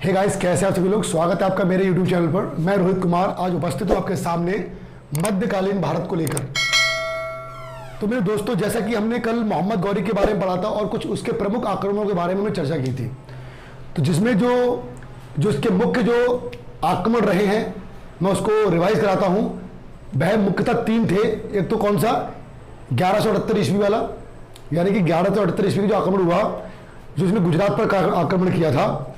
Hey guys, कैसे आप सभी लोग। स्वागत है आपका मेरे YouTube चैनल पर। मैं रोहित कुमार आज उपस्थित हूँ आपके सामने मध्यकालीन भारत को लेकर। तो मेरे दोस्तों, जैसा कि हमने कल मोहम्मद गौरी के बारे में पढ़ा था और कुछ उसके प्रमुख आक्रमणों के बारे में हमने चर्चा की थी, तो जिसमें जो इसके मुख्य जो आक्रमण रहे हैं मैं उसको रिवाइज कराता हूँ। वह मुख्यतः 3 थे। एक तो कौन सा, 1178 ईस्वी वाला, यानी कि 1178 ईस्वी जो आक्रमण हुआ, जो उसने गुजरात पर आक्रमण किया था,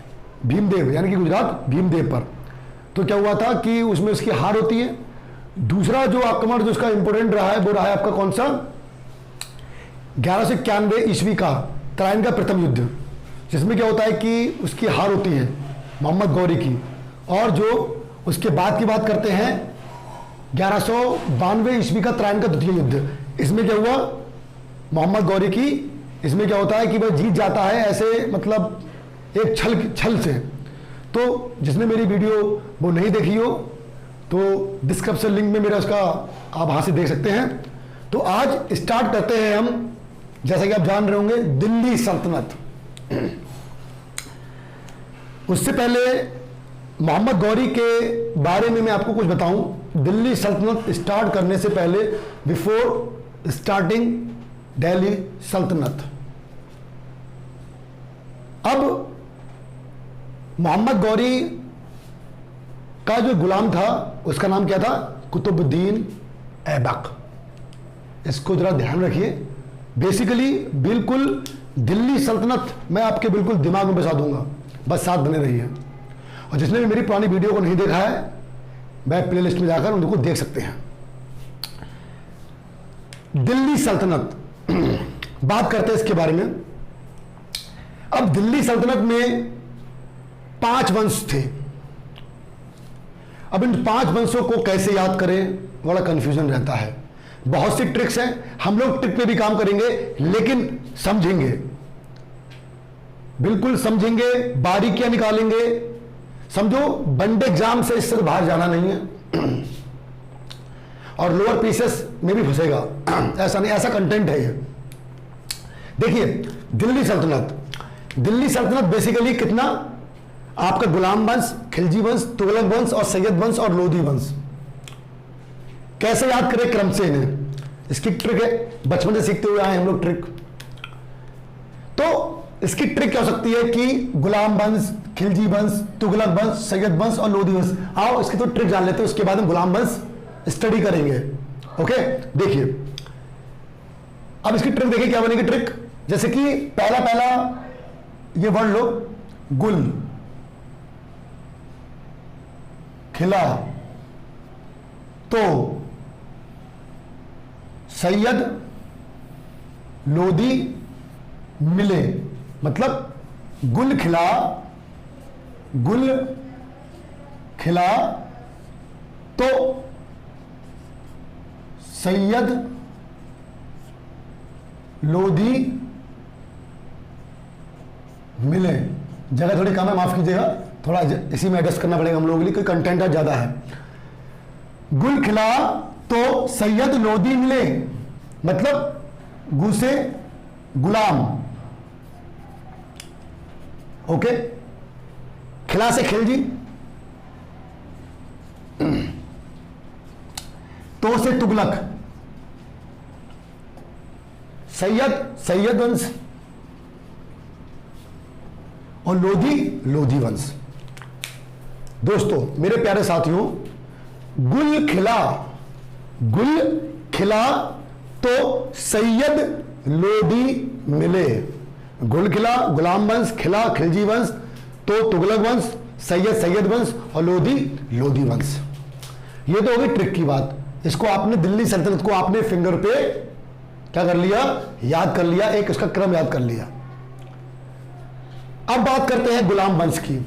भीमदेव यानी कि गुजरात भीमदेव पर। तो क्या हुआ था कि उसमें उसकी हार होती है। दूसरा जो आक्रमण जो उसका इंपोर्टेंट रहा है वो रहा है आपका कौन सा, 1191 ईस्वी का तराइन का प्रथम युद्ध, जिसमें क्या होता है कि उसकी हार होती है मोहम्मद गौरी की। और जो उसके बाद की बात करते हैं 1192 ईस्वी का तराइन का द्वितीय युद्ध, इसमें क्या हुआ मोहम्मद गौरी की, इसमें क्या होता है कि वह जीत जाता है ऐसे, मतलब एक छल से। तो जिसने मेरी वीडियो वो नहीं देखी हो तो डिस्क्रिप्शन लिंक में मेरा उसका आप वहां से देख सकते हैं। तो आज स्टार्ट करते हैं हम, जैसा कि आप जान रहे होंगे, दिल्ली सल्तनत। उससे पहले मोहम्मद गौरी के बारे में मैं आपको कुछ बताऊं। दिल्ली सल्तनत स्टार्ट करने से पहले, बिफोर स्टार्टिंग दिल्ली सल्तनत, अब मोहम्मद गौरी का जो गुलाम था उसका नाम क्या था, कुतुबुद्दीन ऐबक। इसको जरा ध्यान रखिए। बेसिकली बिल्कुल दिल्ली सल्तनत मैं आपके बिल्कुल दिमाग में बसा दूंगा, बस साथ बने रहिए। और जिसने भी मेरी पुरानी वीडियो को नहीं देखा है, वह प्लेलिस्ट में जाकर उनको देख सकते हैं। दिल्ली सल्तनत बात करते हैं इसके बारे में। अब दिल्ली सल्तनत में 5 वंश थे। अब इन 5 वंशों को कैसे याद करें, बड़ा कंफ्यूजन रहता है। बहुत सी ट्रिक्स हैं, हम लोग ट्रिक पे भी काम करेंगे, लेकिन समझेंगे, बिल्कुल समझेंगे, बारीकियां निकालेंगे। समझो वनडे एग्जाम से इससे बाहर जाना नहीं है और लोअर पीसेस में भी फंसेगा, ऐसा नहीं, ऐसा कंटेंट है ये। देखिए, दिल्ली सल्तनत बेसिकली कितना, आपका गुलाम वंश, खिलजी वंश, तुगलक वंश और सैयद वंश और लोधी वंश। कैसे याद करें क्रम से इन्हें, इसकी ट्रिक है, बचपन से सीखते हुए आए हम लोग ट्रिक। तो इसकी ट्रिक क्या हो सकती है कि गुलाम वंश, खिलजी वंश, तुगलक वंश, सैयद वंश और लोधी वंश। आओ इसकी तो ट्रिक जान लेते हैं, उसके बाद हम गुलाम वंश स्टडी करेंगे। ओके, देखिए अब इसकी ट्रिक देखिए क्या बनेगी ट्रिक। जैसे कि पहला ये वर्ड लो, गुल, खिला, तो सैयद, लोधी, मिले। मतलब गुल खिला तो सैयद, लोधी, मिले। जगह थोड़ी कम है, माफ कीजिएगा, थोड़ा इसी में एडजस्ट करना पड़ेगा हम लोगों के लिए, कोई कंटेंट ज्यादा है। गुल खिला तो सैयद, लोधी, मिले, मतलब गु से गुलाम, ओके, खिला से खिलजी, तो से तुगलक, सैयद वंश और लोधी वंश। दोस्तों मेरे प्यारे साथियों, गुल खिला तो सैयद, लोधी, मिले। गुल खिला गुलाम वंश, खिला खिलजी वंश, तो तुगलक वंश, सैयद वंश और लोधी वंश। ये तो होगी ट्रिक की बात। इसको आपने दिल्ली सल्तनत को आपने फिंगर पे क्या कर लिया, याद कर लिया, एक इसका क्रम याद कर लिया। अब बात करते हैं गुलाम वंश की,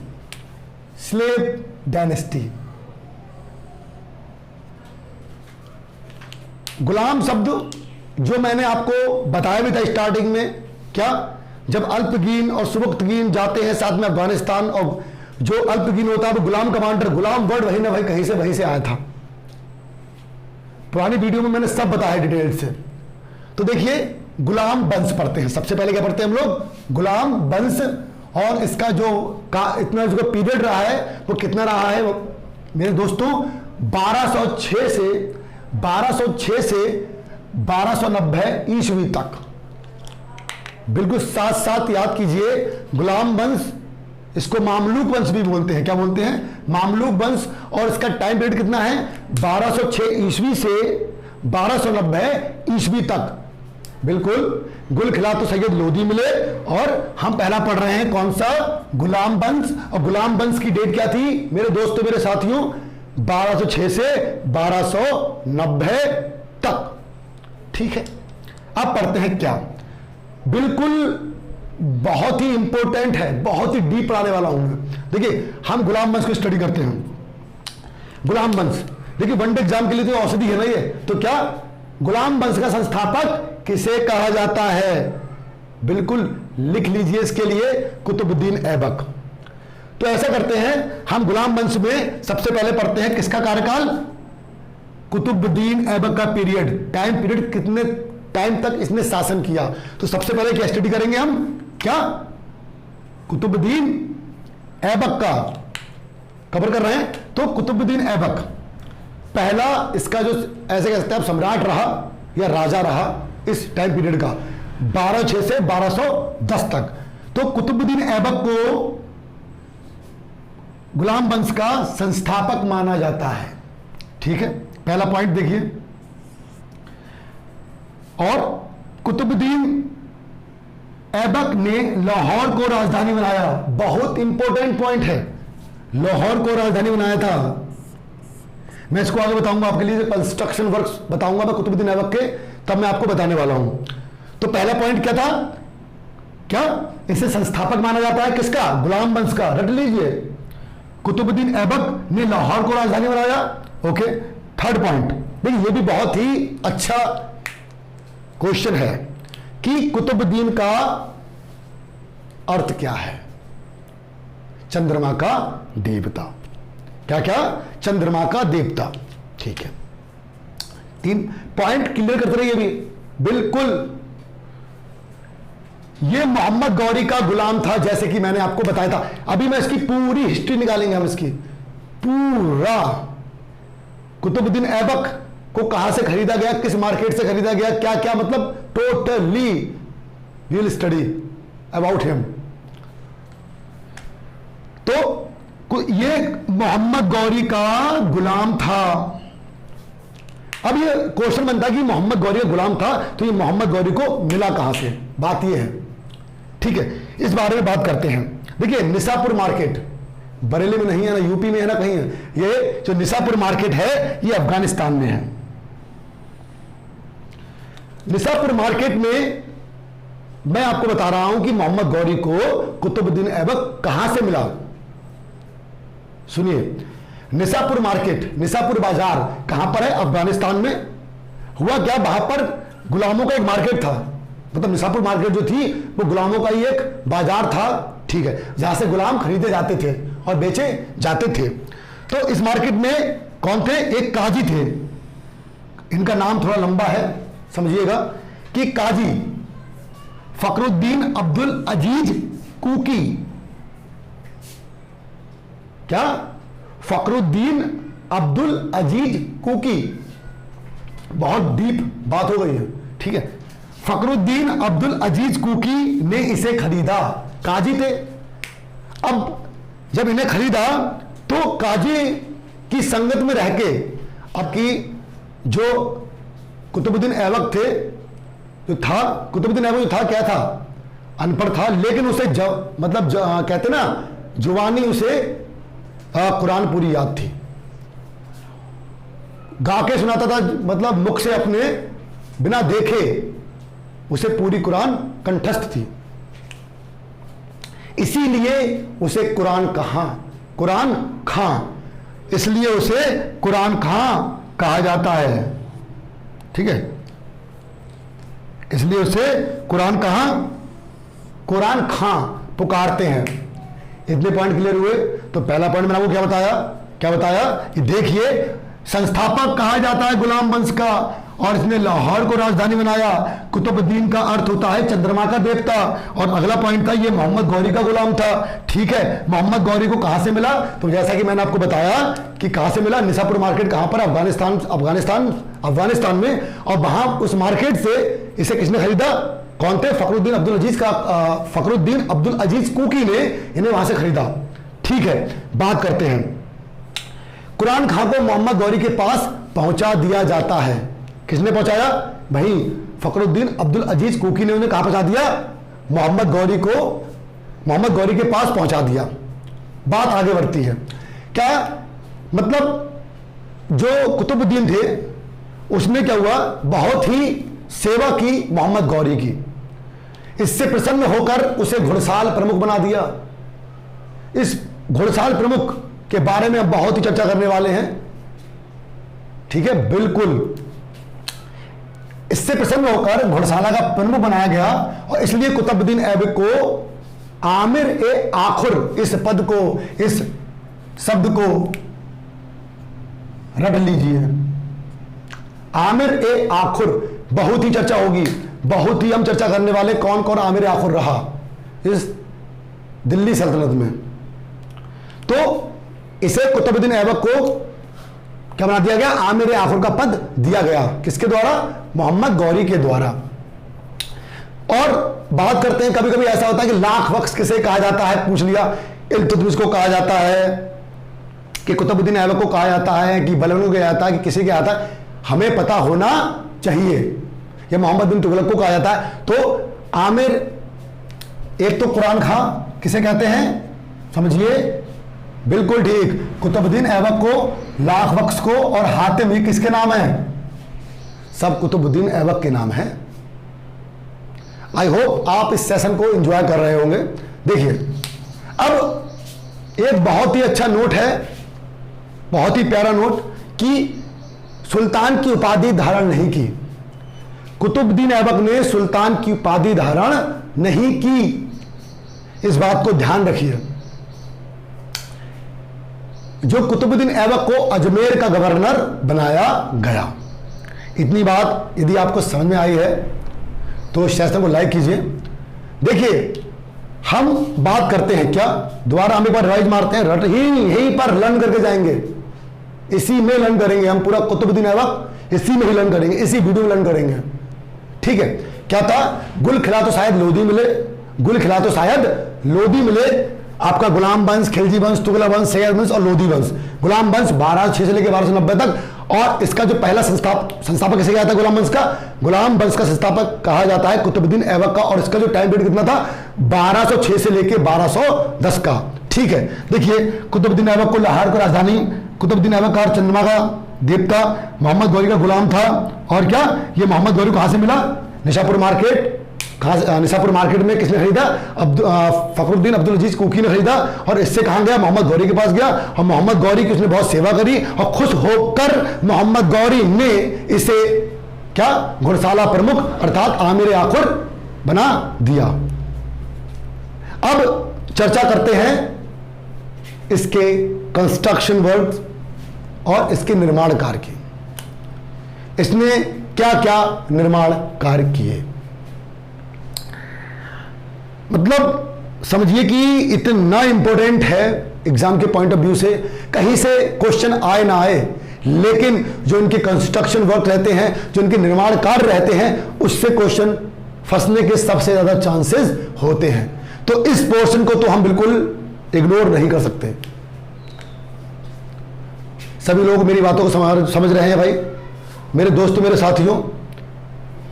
स्लेव डायनेस्टी। गुलाम शब्द जो मैंने आपको बताया भी था स्टार्टिंग में, क्या, जब अल्पगीन और सुबक्तगीन जाते हैं साथ में अफगानिस्तान, और जो अल्पगीन होता है वो गुलाम कमांडर, गुलाम वर्ड वही ना भाई कहीं से वहीं से आया था। पुरानी वीडियो में मैंने सब बताया डिटेल से। तो देखिए गुलाम वंश पढ़ते हैं, सबसे पहले क्या पढ़ते हैं हम लोग, गुलाम वंश, और इसका जो इतना जो पीरियड रहा है वो कितना रहा है मेरे दोस्तों, 1206 से 1290 ईस्वी तक। बिल्कुल साथ साथ याद कीजिए, गुलाम वंश, इसको मामलूक वंश भी बोलते हैं। क्या बोलते हैं? मामलूक वंश। और इसका टाइम पीरियड कितना है? 1206 ईस्वी से 1290 ईस्वी तक। बिल्कुल, गुल खिला तो सैयद लोधी मिले। और हम पहला पढ़ रहे हैं कौन सा? गुलाम वंश। और गुलाम वंश की डेट क्या थी मेरे दोस्तों, मेरे साथियों? 1206 से 1290 तक। ठीक है, अब पढ़ते हैं क्या? बिल्कुल बहुत ही इंपॉर्टेंट है, बहुत ही डीप पढ़ाने वाला हूं मैं। देखिए, हम गुलाम वंश को स्टडी करते हैं। गुलाम वंश, देखिए वनडे एग्जाम के लिए तो औषधि है ना ये। तो क्या गुलाम वंश का संस्थापक किसे कहा जाता है? बिल्कुल लिख लीजिए इसके लिए, कुतुबुद्दीन ऐबक। तो ऐसा करते हैं, हम गुलाम वंश में सबसे पहले पढ़ते हैं किसका कार्यकाल? कुतुबुद्दीन ऐबक का पीरियड, टाइम पीरियड, कितने टाइम तक इसने शासन किया। तो सबसे पहले क्या स्टडी करेंगे हम? क्या? कुतुबुद्दीन ऐबक का कवर कर रहे हैं। तो कुतुबुद्दीन ऐबक पहला, इसका जो ऐसे कह सकते हैं आप, सम्राट रहा या राजा रहा इस टाइम पीरियड का, 1206 से 1210 तक। तो कुतुबुद्दीन ऐबक को गुलाम वंश का संस्थापक माना जाता है। ठीक है, पहला पॉइंट देखिए। और कुतुबुद्दीन ऐबक ने लाहौर को राजधानी बनाया। बहुत इंपॉर्टेंट पॉइंट है, लाहौर को राजधानी बनाया था। मैं इसको आगे बताऊंगा आपके लिए, कंस्ट्रक्शन वर्क्स बताऊंगा मैं कुतुबुद्दीन ऐबक के, तब मैं आपको बताने वाला हूं। तो पहला पॉइंट क्या था? क्या इसे संस्थापक माना जाता है? किसका? गुलाम वंश का। रट लीजिए, कुतुबुद्दीन ऐबक ने लाहौर को राजधानी बनाया। ओके, थर्ड पॉइंट देखिए, ये भी बहुत ही अच्छा क्वेश्चन है कि कुतुबुद्दीन का अर्थ क्या है? चंद्रमा का देवता। क्या क्या? चंद्रमा का देवता। ठीक है, 3 पॉइंट क्लियर करते रहिए भी। बिल्कुल, ये मोहम्मद गौरी का गुलाम था, जैसे कि मैंने आपको बताया था। अभी मैं इसकी पूरी हिस्ट्री निकालेंगे हम, इसकी पूरा। कुतुबुद्दीन ऐबक को कहां से खरीदा गया, किस मार्केट से खरीदा गया, क्या क्या, मतलब totally we will study about him. तो ये मोहम्मद गौरी का गुलाम था। अब ये क्वेश्चन बनता है कि मोहम्मद गौरी का गुलाम था, तो ये मोहम्मद गौरी को मिला कहां से? बात ये है। ठीक है, इस बारे में बात करते हैं। देखिए, निसापुर मार्केट बरेली में नहीं है ना, यूपी में है ना, कहीं है। ये जो निसापुर मार्केट है, ये अफगानिस्तान में है। निसापुर मार्केट में मैं आपको बता रहा हूं कि मोहम्मद गौरी को कुतुबुद्दीन ऐबक कहां से मिला। सुनिए, निसापुर मार्केट, निसापुर बाजार कहां पर है? अफगानिस्तान में। हुआ क्या, वहां पर गुलामों का एक मार्केट था। मतलब निसापुर मार्केट जो थी वो गुलामों का ही एक बाजार था। ठीक है, जहां से गुलाम खरीदे जाते थे और बेचे जाते थे। तो इस मार्केट में कौन थे? एक काजी थे। इनका नाम थोड़ा लंबा है, समझिएगा, कि काजी फखरुद्दीन अब्दुल अजीज कुकी। क्या? फखरुद्दीन अब्दुल अजीज कुकी। बहुत डीप बात हो गई है। ठीक है, फखरुद्दीन अब्दुल अजीज कुकी ने इसे खरीदा। काजी थे। अब जब इन्हें खरीदा तो काजी की संगत में रह के, अब की जो कुतुबुद्दीन ऐबक थे, जो था कुतुबुद्दीन ऐबक जो था, क्या था? अनपढ़ था, लेकिन उसे कहते ना, जुबानी उसे कुरान पूरी याद थी। गा के सुनाता था, मतलब मुख से अपने बिना देखे उसे पूरी कुरान कंठस्थ थी। इसीलिए उसे कुरान खां, इसलिए उसे कुरान खां कहा जाता है। ठीक है, इसलिए उसे कुरान खां पुकारते हैं। इतने पॉइंट क्लियर हुए। तो पहला पॉइंट मैंने आपको क्या बताया कि देखिए, संस्थापक कहा जाता है गुलाम वंश का, और इसने लाहौर को राजधानी बनाया। कुतुबुद्दीन का अर्थ होता है चंद्रमा का देवता। और अगला पॉइंट था ये मोहम्मद गौरी का गुलाम था। ठीक है, मोहम्मद गौरी को कहां से मिला? तो जैसा कि मैंने आपको बताया कि कहां से मिला, निसापुर मार्केट, कहां पर? अफगानिस्तान में। और वहां उस मार्केट से इसे किसने खरीदा? कौन थे? फखरुद्दीन अब्दुल अजीज कुकी ने इन्हें वहां से खरीदा। ठीक है, बात करते हैं। कुरान खां को मोहम्मद गौरी के पास पहुंचा दिया जाता है। किसने पहुंचाया भाई? फखरुद्दीन अब्दुल अजीज कुकी ने उन्हें कहां पहुंचा दिया? मोहम्मद गौरी के पास पहुंचा दिया। बात आगे बढ़ती है। क्या मतलब जो कुतुबुद्दीन थे उसने क्या हुआ, बहुत ही सेवा की मोहम्मद गौरी की। इससे प्रसन्न होकर उसे घुड़साल प्रमुख बना दिया। इस घुड़साल प्रमुख के बारे में हम बहुत ही चर्चा करने वाले हैं। ठीक है, बिल्कुल। इससे प्रसन्न होकर घुड़साला का प्रमुख बनाया गया, और इसलिए कुतुबुद्दीन ऐबक को आमिर ए आखुर, इस पद को, इस शब्द को रट लीजिए। आमिर ए आखुर, बहुत ही चर्चा होगी, बहुत ही हम चर्चा करने वाले कौन कौन आमिर ए आखुर रहा इस दिल्ली सल्तनत में। तो इसे कुतुबुद्दीन ऐबक को क्या बना दिया गया? आमिर ए आखुर का पद दिया गया। किसके द्वारा? मोहम्मद गौरी के द्वारा। और बात करते हैं, कभी कभी ऐसा होता है कि लाख वक्स किसे कहा जाता है, पूछ लिया। इल्तुतमिश को कहा जाता है, कि कुतुबुद्दीन ऐबक को कहा जाता है, कि बलबन को कहा जाता है, कि किसी के आता है, हमें पता होना चाहिए। यह मोहम्मद बिन तुगलक को कहा जाता है। तो आमिर, एक तो कुरान खां किसे कहते हैं, समझिए, बिल्कुल ठीक, कुतुबुद्दीन ऐबक को, लाख वक्स को, और हातिम, ये किसके नाम है? सब कुतुबुद्दीन ऐबक के नाम है। आई होप आप इस सेशन को एंजॉय कर रहे होंगे। देखिए, अब एक बहुत ही अच्छा नोट है, बहुत ही प्यारा नोट, कि सुल्तान की उपाधि धारण नहीं की। कुतुबुद्दीन ऐबक ने सुल्तान की उपाधि धारण नहीं की, इस बात को ध्यान रखिए। जो कुतुबुद्दीन ऐबक को अजमेर का गवर्नर बनाया गया। इतनी बात यदि आपको समझ में आई है तो इस सेशन को लाइक कीजिए। देखिए, हम बात करते हैं क्या, दोबारा हम एक बार रिवाइज मारते हैं, रट यहीं पर लर्न करके जाएंगे, इसी में लर्न करेंगे हम पूरा कुतुबुद्दीन ऐबक, इसी में ही लर्न करेंगे, इसी वीडियो में लर्न करेंगे। ठीक है, क्या था? गुल खिला तो शायद लोधी मिले, गुल खिला तो शायद लोधी मिले। आपका गुलाम वंश, खिलजी वंश, तुगलक वंश, सैयद वंश और लोधी वंश। गुलाम वंश 1206 से लेकर 1290 तक, और इसका जो पहला संस्थापक किसे कहा जाता है? गुलाम वंश का, गुलाम वंश का संस्थापक कहा जाता है कुतुबुद्दीन ऐबक का, और इसका जो टाइम पीरियड कितना था? 1206 से लेकर 1210 का। ठीक है, देखिए, कुतुबुद्दीन ऐबक को लाहौर को राजधानी, कुतुबुद्दीन ऐबक का चंद्रमा का देवता, मोहम्मद गौरी का गुलाम था। और क्या ये मोहम्मद गौरी कहां से मिला? Nishapur market. निशापुर मार्केट में किसने खरीदा? फखरुद्दीन अब्दुल अजीज कुकी ने खरीदा। और इससे कहां गया? मोहम्मद गौरी के पास गया, और मोहम्मद गौरी की उसने बहुत सेवा करी, और खुश होकर मोहम्मद गौरी ने इसे क्या? घुड़साला प्रमुख अर्थात आमिर आखुर बना दिया। अब चर्चा करते हैं इसके कंस्ट्रक्शन वर्क और इसके निर्माण कार्य की। इसने क्या क्या निर्माण कार्य किए, मतलब समझिए कि इतना इंपॉर्टेंट है एग्जाम के पॉइंट ऑफ व्यू से। कहीं से क्वेश्चन आए ना आए, लेकिन जो इनके कंस्ट्रक्शन वर्क रहते हैं, जो इनके निर्माण कार्य रहते हैं, उससे क्वेश्चन फंसने के सबसे ज्यादा चांसेस होते हैं। तो इस पोर्शन को तो हम बिल्कुल इग्नोर नहीं कर सकते। सभी लोग मेरी बातों को समझ रहे हैं भाई, मेरे दोस्तों, मेरे साथियों।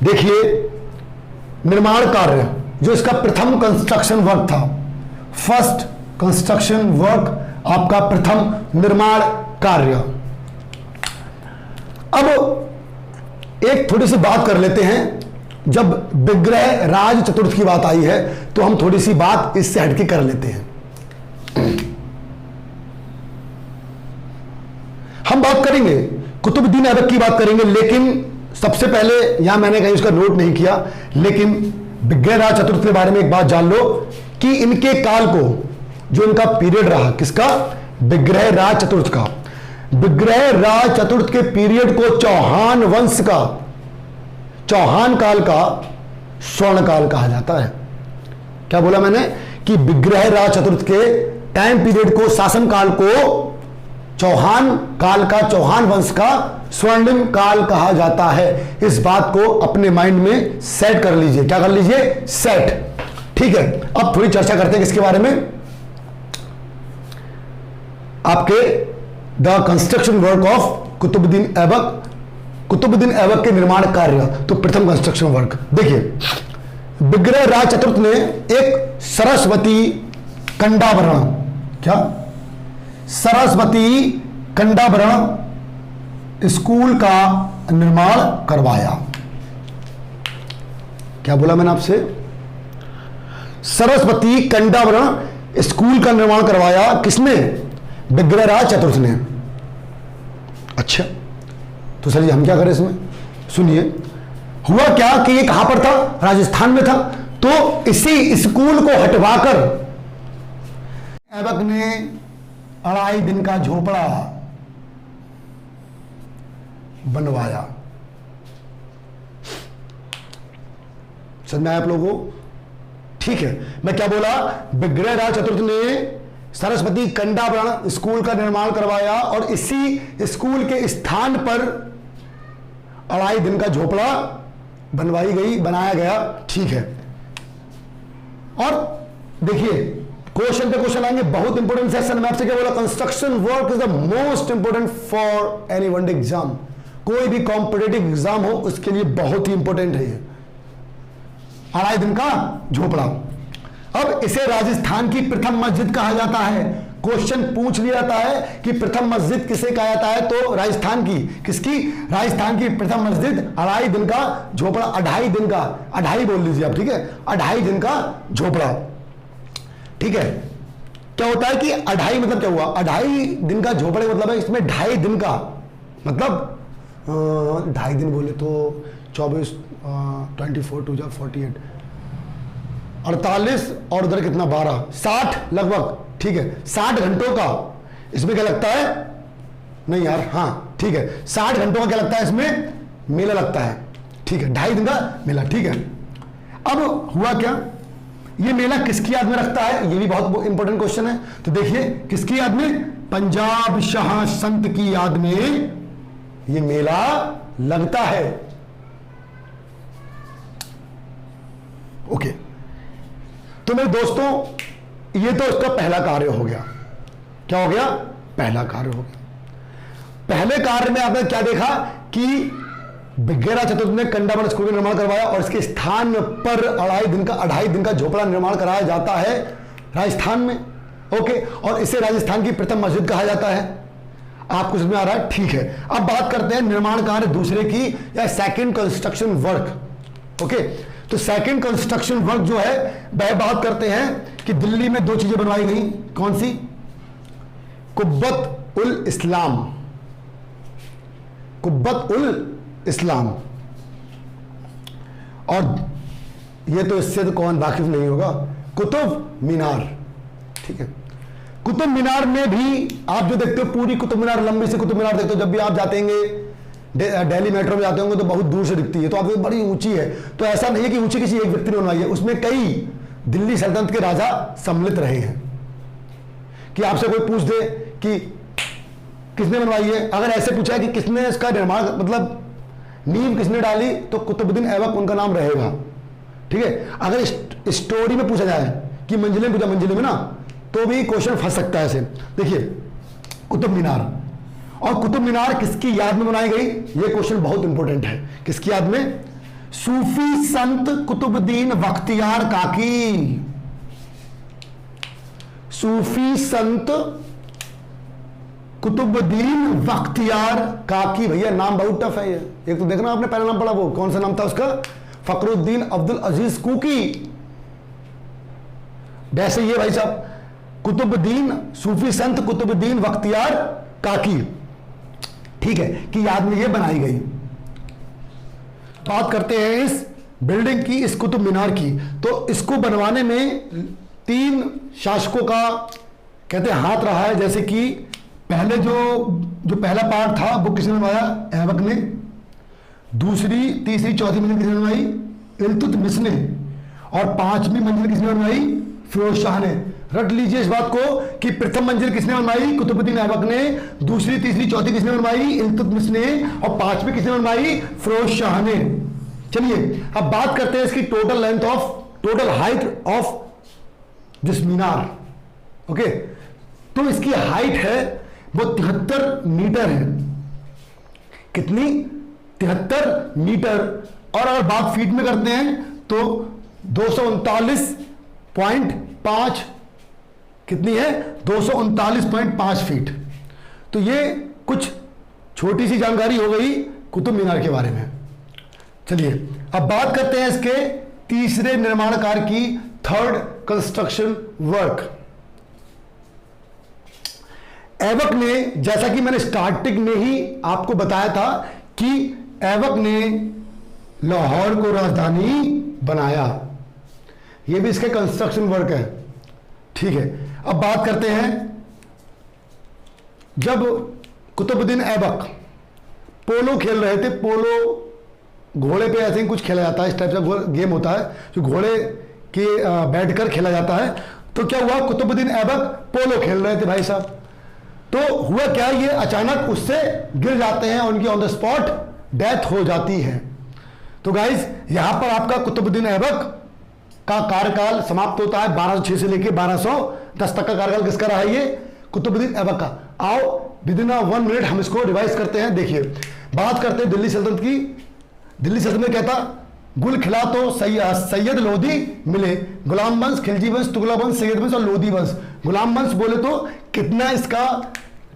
देखिए, निर्माण कार्य जो इसका प्रथम कंस्ट्रक्शन वर्क था, फर्स्ट कंस्ट्रक्शन वर्क आपका प्रथम निर्माण कार्य। अब एक थोड़ी सी बात कर लेते हैं। जब विग्रह राज चतुर्थ की बात आई है तो हम थोड़ी सी बात इससे हटके कर लेते हैं। हम बात करेंगे कुतुबुद्दीन ऐबक की बात करेंगे, लेकिन सबसे पहले यहां मैंने कहीं उसका नोट नहीं किया, लेकिन विग्रह राज चतुर्थ के बारे में एक बात जान लो कि इनके काल को, जो इनका पीरियड रहा, किसका? विग्रह राज चतुर्थ का। विग्रह राज चतुर्थ के पीरियड को चौहान वंश का, चौहान काल का स्वर्ण काल कहा जाता है। क्या बोला मैंने कि विग्रह राज चतुर्थ के टाइम पीरियड को, शासन काल को चौहान काल का, चौहान वंश का स्वर्णिम काल कहा जाता है। इस बात को अपने माइंड में सेट कर लीजिए। क्या कर लीजिए? सेट। ठीक है, अब थोड़ी चर्चा करते हैं किसके बारे में, आपके the construction work of Qutubuddin Aibak, Qutubuddin Aibak के निर्माण कार्य। तो प्रथम कंस्ट्रक्शन वर्क देखिए, विग्रह राज चतुर्थ ने एक सरस्वती कंडाभरण, क्या सरस्वती कंडाभरण स्कूल का निर्माण करवाया। क्या बोला मैंने आपसे? सरस्वती कंडाभरण स्कूल का निर्माण करवाया। किसने? विग्रह राज चतुर्थ ने। अच्छा, तो चलिए हम क्या करें इसमें, सुनिए। हुआ क्या कि ये कहां पर था? राजस्थान में था। तो इसी स्कूल को हटवाकर ऐबक ने 2.5 दिन का झोपड़ा बनवाया। समझ में आया आप लोगों को? ठीक है, मैं क्या बोला? विग्रह राज चतुर्थ ने सरस्वती कंडाभरण स्कूल का निर्माण करवाया और इसी स्कूल के स्थान पर 2.5 दिन का झोपड़ा बनवाई गई, बनाया गया। ठीक है, और देखिए क्वेश्चन पे क्वेश्चन आएंगे, बहुत इंपॉर्टेंट सेशन। मैं आपसे क्या बोला? Construction work is the most important for any one exam. कोई भी कॉम्पिटेटिव एग्जाम हो उसके लिए बहुत ही इंपॉर्टेंट है ये 2.5 दिन का झोपड़ा। अब इसे राजस्थान की प्रथम मस्जिद कहा जाता है। क्वेश्चन पूछ लिया जाता है कि प्रथम मस्जिद किसे कहा जाता है, तो राजस्थान की, किसकी? राजस्थान की प्रथम मस्जिद। 2.5 दिन का झोपड़ा, 2.5 दिन का, 2.5 बोल लीजिए आप, ठीक है, 2.5 दिन का झोपड़ा। ठीक है, क्या होता है कि 2.5 मतलब क्या हुआ? 2.5 दिन का झोपड़े मतलब है इसमें 2.5 दिन का, मतलब 2.5 दिन बोले तो 24, 24 2 जा 48, 48 और उधर कितना 12, 60 लगभग। ठीक है, 60 घंटों का इसमें क्या लगता है? नहीं यार, हाँ ठीक है, 60 घंटों का क्या लगता है इसमें? मेला लगता है। ठीक है, 2.5 दिन का मेला। ठीक है, अब हुआ क्या? ये मेला किसकी याद में रखता है? ये भी बहुत इंपॉर्टेंट क्वेश्चन है। तो देखिए, किसकी याद में? पंजाब शाह संत की याद में ये मेला लगता है। ओके, तो मेरे दोस्तों, ये तो इसका पहला कार्य हो गया। क्या हो गया? पहला कार्य हो गया। पहले कार्य में आपने क्या देखा कि विग्रह चतुर्थ ने कंडाभरण स्कूल का निर्माण करवाया और इसके स्थान पर 2.5 दिन का झोपड़ा निर्माण कराया जाता है राजस्थान में। ओके, और इसे राजस्थान की प्रथम मस्जिद कहा जाता है। आपको समझ में आ रहा है? ठीक है, अब बात करते हैं निर्माण कार्य दूसरे की, या सेकंड कंस्ट्रक्शन वर्क। ओके, तो सेकंड कंस्ट्रक्शन वर्क जो है वह बात करते हैं कि दिल्ली में 2 चीजें बनवाई गई। कौन सी? कुब्बत उल इस्लाम, कुब्बत उल इस्लाम। और ये तो इससे तो कौन वाकिफ नहीं होगा, कुतुब मीनार। ठीक है, कुतुब मीनार में भी आप जो देखते हो, पूरी कुतुब मीनार, लंबी से कुतुब मीनार देखते हो, जब भी आप जाते होंगे दिल्ली मेट्रो में जाते होंगे तो बहुत दूर से दिखती है, तो आपको बड़ी ऊंची है। तो ऐसा नहीं है कि ऊंची किसी एक व्यक्ति ने बनवाई है, उसमें कई दिल्ली सल्तनत के राजा सम्मिलित रहे हैं। कि आपसे कोई पूछ दे कि किसने बनवाई है, अगर ऐसे पूछा कि किसने इसका निर्माण, मतलब नींव किसने डाली, तो कुतुबुद्दीन ऐबक उनका नाम रहेगा। ठीक है, अगर स्टोरी में पूछा जाए कि मंजिले में पूछा, मंजिले में ना, तो भी क्वेश्चन फंस सकता है ऐसे। देखिए, कुतुब मीनार, और कुतुब मीनार किसकी याद में बनाई गई? ये क्वेश्चन बहुत इंपॉर्टेंट है। किसकी याद में? सूफी संत कुतुबुद्दीन बख्तियार काकी। सूफी संत कुतुबुद्दीन बख्तियार काकी। भैया नाम बहुत टफ है ये। एक तो देखना आपने पहला नाम पढ़ा, वो कौन सा नाम था उसका? फखरुद्दीन अब्दुल अजीज कुकी। वैसे ये भाई साहब कुतुबुद्दीन, सूफी संत कुतुबुद्दीन बख्तियार काकी, ठीक है, कि याद में ये बनाई गई। बात करते हैं इस बिल्डिंग की, इस कुतुब मीनार की। तो इसको बनवाने में 3 शासकों का कहते हैं हाथ रहा है, जैसे कि पहले जो पहला पार्ट था वो किसने बनवाया? ऐबक ने। दूसरी, तीसरी, चौथी मंजिल किसने बनवाई? इल्तुतमिश ने। और पांचवी मंजिल किसने बनवाई? फिरोज शाह ने। रट लीजिए इस बात को कि प्रथम मंजिल किसने बनवाई? कुतुबुद्दीन ऐबक ने। दूसरी, तीसरी, चौथी किसने बनवाई? इल्तुतमिश ने। और पांचवी किसने बनवाई? फिरोज शाह ने। चलिए अब बात करते हैं इसकी total height of this Minar. Okay, तो इसकी हाइट है वो 73 मीटर है। कितनी? 73 मीटर। और अगर बात फीट में करते हैं तो 239.5 कितनी है? 239.5 फीट। तो ये कुछ छोटी सी जानकारी हो गई कुतुब मीनार के बारे में। चलिए अब बात करते हैं इसके तीसरे निर्माण कार्य की, थर्ड कंस्ट्रक्शन वर्क। ऐबक ने, जैसा कि मैंने स्टार्टिंग में ही आपको बताया था कि ऐबक ने लाहौर को राजधानी बनाया। यह भी इसके कंस्ट्रक्शन वर्क है। ठीक है, अब बात करते हैं जब कुतुबुद्दीन ऐबक पोलो खेल रहे थे। पोलो घोड़े पे ऐसे ही कुछ खेला जाता है, इस टाइप का गेम होता है जो घोड़े के बैठकर खेला जाता है। तो क्या हुआ? कुतुबुद्दीन ऐबक पोलो खेल रहे थे भाई साहब। तो हुआ क्या, ये अचानक उससे गिर जाते हैं, उनकी ऑन द स्पॉट डेथ हो जाती है। तो गाइस यहां पर आपका कुतुबुद्दीन ऐबक का कार्यकाल समाप्त होता है। 1206 से लेकर 1210 तक का कार्यकाल किसका रहा है? ये कुतुबुद्दीन ऐबक का। आओ विदिन 1 मिनट हम इसको रिवाइज करते हैं। देखिए, बात करते हैं दिल्ली सल्तनत की। दिल्ली सल्तनत में क्या था? गुल खिला तो सैयद लोधी मिले, गुलाम वंश, खिलजी वंश, तुगलक वंश, सैयद वंश और लोधी वंश। गुलाम वंश बोले तो कितना इसका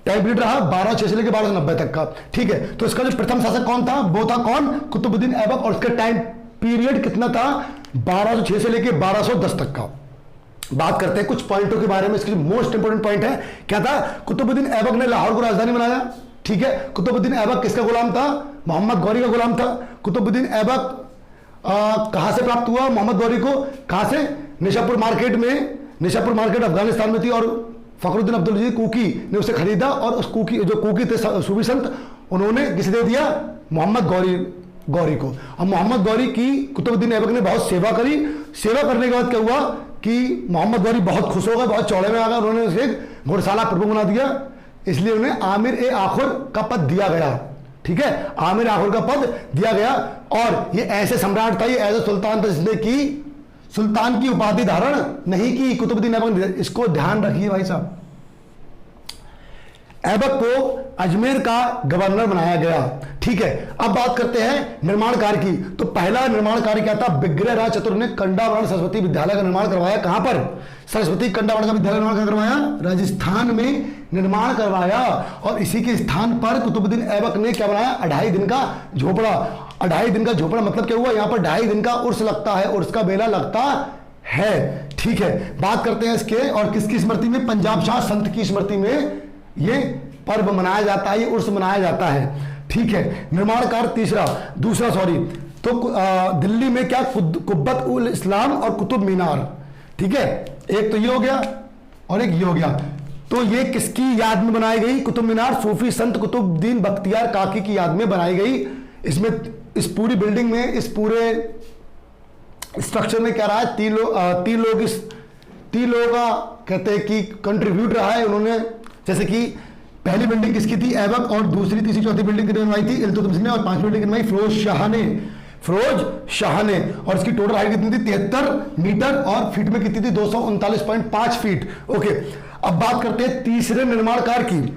टाइम पीरियड रहा? 1206 से लेकर 1290 तक का। ठीक है, तो इसका जो प्रथम शासक कौन था? वो था कौन? कुतुबुद्दीन ऐबक। और इसका टाइम पीरियड कितना था? 1206 से लेकर 1210 तक का। बात करते हैं कुछ पॉइंटों के बारे में। इसकी मोस्ट इंपोर्टेंट पॉइंट है, क्या था? कुतुबुद्दीन ऐबक ने लाहौर को राजधानी बनाया। ठीक है, कुतुबुद्दीन ऐबक किसका गुलाम था? मोहम्मद गौरी का गुलाम था। कुतुबुद्दीन ऐबक कहां से प्राप्त हुआ मोहम्मद गौरी को? कहां से? निशापुर मार्केट में। निशापुर मार्केट अफगानिस्तान में थी और फखरुद्दीन अब्दुल अजीज कुकी ने उसे खरीदा। और उस कुकी, जो कुकी थे सूफी संत, उन्होंने किसे दे दिया? मोहम्मद गौरी को। और मोहम्मद गौरी की कुतुबुद्दीन ऐबक ने बहुत सेवा करी। सेवा करने के बाद क्या हुआ कि मोहम्मद गौरी बहुत खुश हो गए, बहुत चौड़े में आ गए। उन्होंने उसे घोड़शाला प्रभु बना दिया, इसलिए उन्हें आमिर ए आखुर का पद दिया गया। ठीक है, आमिर आखुर का पद दिया गया। और ये ऐसे सम्राट था, ये ऐसे सुल्तान था जिसने की सुल्तान की उपाधि धारण नहीं की। कुतुबुद्दीन ऐबक, इसको ध्यान रखिए भाई साहब। ऐबक को अजमेर का गवर्नर बनाया गया। ठीक है, अब बात करते हैं निर्माण कार्य की। तो पहला निर्माण कार्य क्या था? विग्रह राज चतुर ने कंडावरण सरस्वती विद्यालय का निर्माण करवाया। कहां पर? सरस्वती कंडावरण का विद्यालय निर्माण करवाया, राजस्थान में निर्माण करवाया। और इसी के स्थान पर कुतुबुद्दीन ऐबक ने क्या बनाया? 2.5 दिन का झोपड़ा। 2.5 दिन का झोपड़ा मतलब क्या हुआ? यहां पर 2.5 दिन का उर्स लगता है, उर्स का बेला लगता है। ठीक है, बात करते हैं इसके और किसकी स्मृति में? पंजाब शाह संत की स्मृति में ये पर्व मनाया जाता है, ये उर्स मनाया जाता है। ठीक है, निर्माण कार्य दूसरा तो दिल्ली में क्या? कुब्बत उल इस्लाम और कुतुब मीनार। ठीक है, एक तो ये हो गया और एक ये हो गया। तो ये किसकी याद में बनाई गई? कुतुब मीनार सूफी संत कुतुबुद्दीन बख्तियार काकी की याद में बनाई गई। इसमें इस पूरी बिल्डिंग में, इस पूरे स्ट्रक्चर में क्या रहा है? 3 लोगों का कहते हैं कि कंट्रीब्यूट रहा है उन्होंने। जैसे कि पहली बिल्डिंग किसकी थी? ऐबक। और दूसरी, तीसरी, चौथी बिल्डिंग किसने बनवाई थी? इल्तुतमिश ने। और 5वीं बिल्डिंग बनवाई फिरोज शाह ने। और इसकी टोटल हाइट कितनी थी? 73 मीटर। और फीट में कितनी थी? 239.5 फीट। ओके, अब बात करते हैं तीसरे निर्माण कार्य की।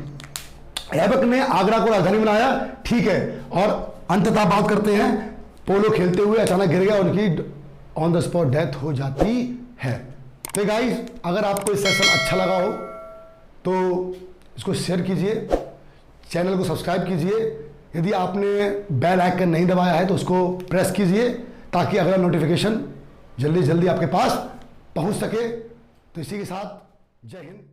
ऐबक ने आगरा को राजधानी बनाया। ठीक है, और अंततः बात करते हैं पोलो खेलते हुए अचानक गिर गया, उनकी ऑन द स्पॉट डेथ हो जाती है। तो गाइस, अगर आपको ये सेशन अच्छा लगा हो तो इसको शेयर कीजिए, चैनल को सब्सक्राइब कीजिए। यदि आपने बेल आइकन नहीं दबाया है तो उसको प्रेस कीजिए ताकि अगला नोटिफिकेशन जल्दी जल्दी आपके पास पहुंच सके। तो इसी के साथ जय हिंद।